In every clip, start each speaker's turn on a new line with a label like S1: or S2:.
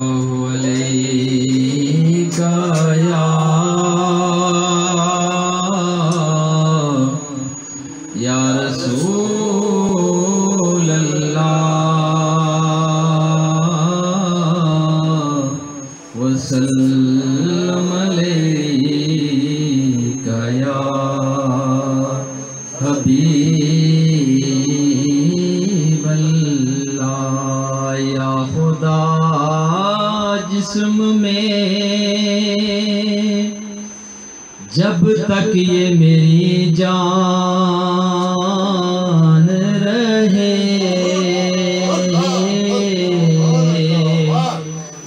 S1: علیکہ یا رسول اللہ وسلم علیکہ یا حبیب اللہ یا خدا جسم میں جب تک یہ میری جان رہے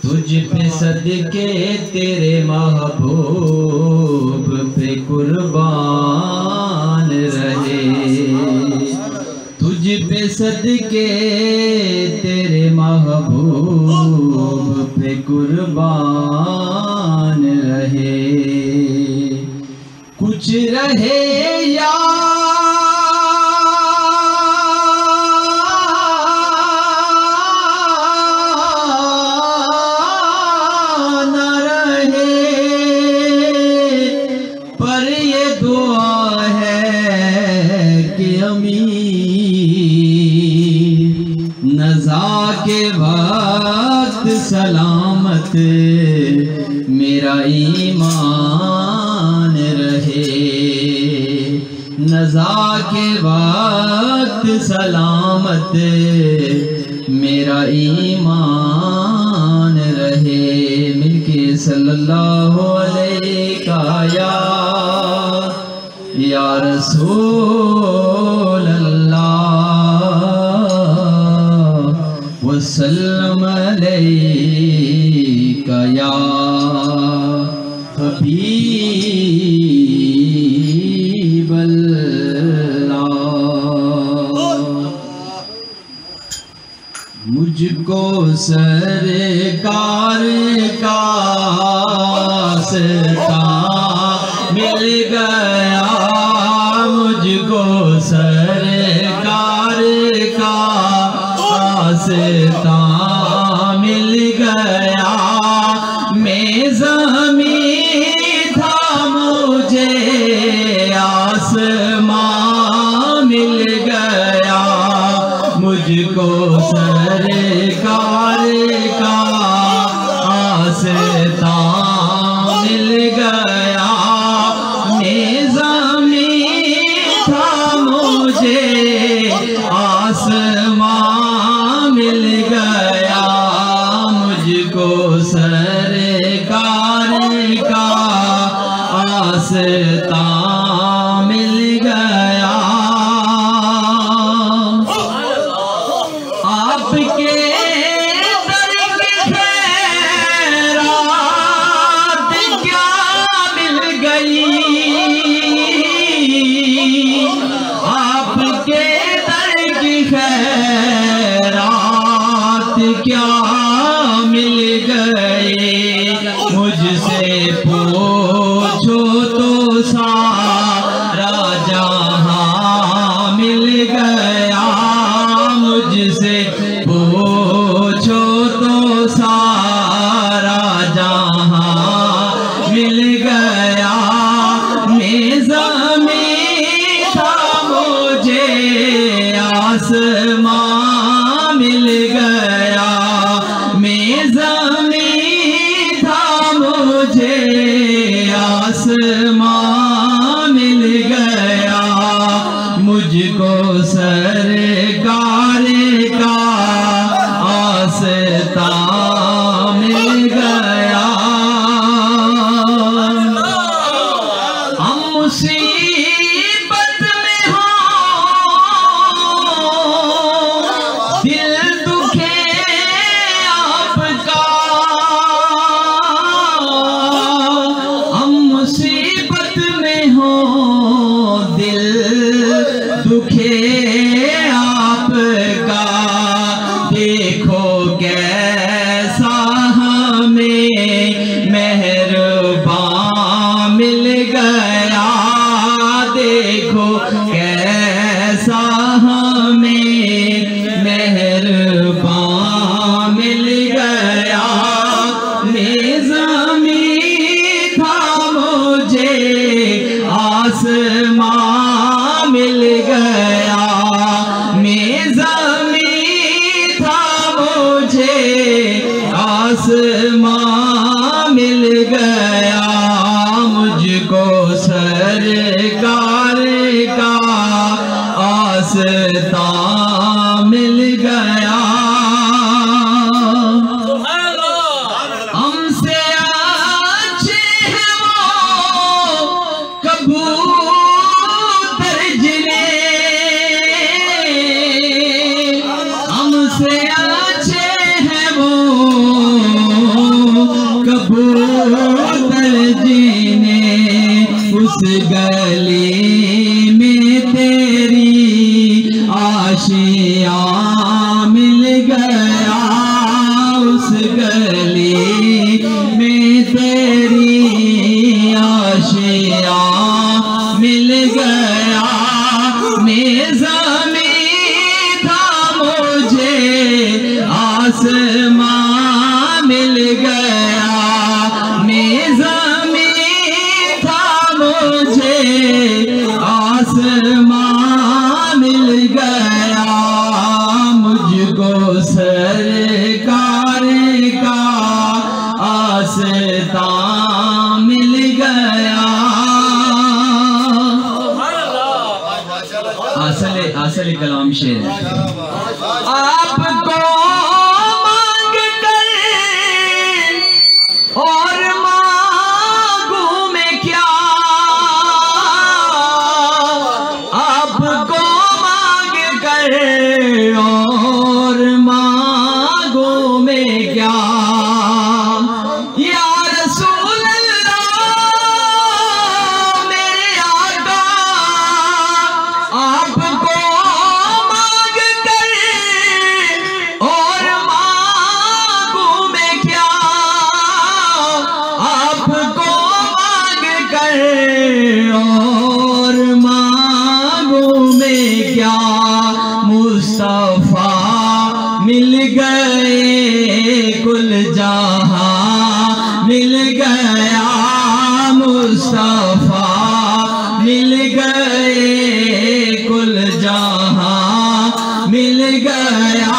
S1: تجھ پہ صدقے تیرے محبوب پہ قربان رہے تجھ پہ صدقے تیرے محبوب پہ قربان رہے کچھ رہے یا نہ رہے پر یہ دعا ہے کہ امیر نزا کے وقت سلامت میرا ایمان رہے نزا کے وقت سلامت میرا ایمان رہے مل کے صلی اللہ علیہ یا رسول اللہ وسلم علیکہ یا حبیب اللہ مجھ کو سرکار کا ستا مل گیا مجھ کو سرکار کا ستا مل گیا میں زمین تھا مجھے آسمان مل گیا مجھ کو سرکار کا آستا مل گیا میں زمین تھا مجھے آسمان مل گیا مجھ کو سرکار کا آستا مل گیا آپ کے در کی خیرات کیا مل گئی آپ کے در کی خیرات کیا مل گئی مجھ سے پوچھو تو سارا جہاں مل گیا مجھ سے پوچھو تو سارا جہاں مل گیا میں زمین تھا مجھے آسمان مل گیا میں زمین تھا مجھے آسمان مل گیا مجھ کو سرکار کا آستا مل گیا ہم مصیبت میں ہوں دل دکھے آپ کا آسمان مل گیا مجھ کو سرکار کا آستان مل گیا ہم سے اچھے ہیں وہ کبوتر جنہیں ہم سے اچھے ہیں وہ کبوتر جنہیں اس گلی میں تیری آشیاں مل گیا اس گلی میں تیری آشیاں مل گیا میں زمین تھا مجھے آسمان مل گیا میں زمین تھا مجھے آسمان مل گیا مجھ کو سرکار کا آستان مل گیا اصل کلام شعر ہے آپ کو مانگ کر اور مانگوں میں کیا آپ کو مانگ کر اور مانگوں میں کیا یا رسول اللہ میرے آقا آپ کو مانگ کر اور مانگوں میں کیا آپ کو مانگ کر اور مانگوں میں کیا مصطفیٰ مل گئے کل جہاں مل گیا مصطفیٰ مل گئے کل جہاں مل گیا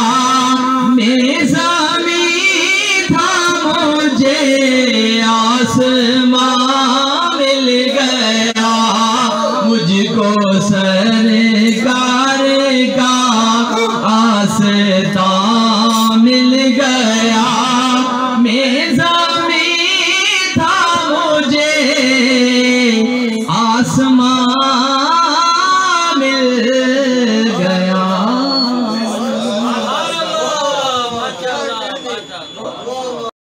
S1: میں زمین تھا مجھے آسمان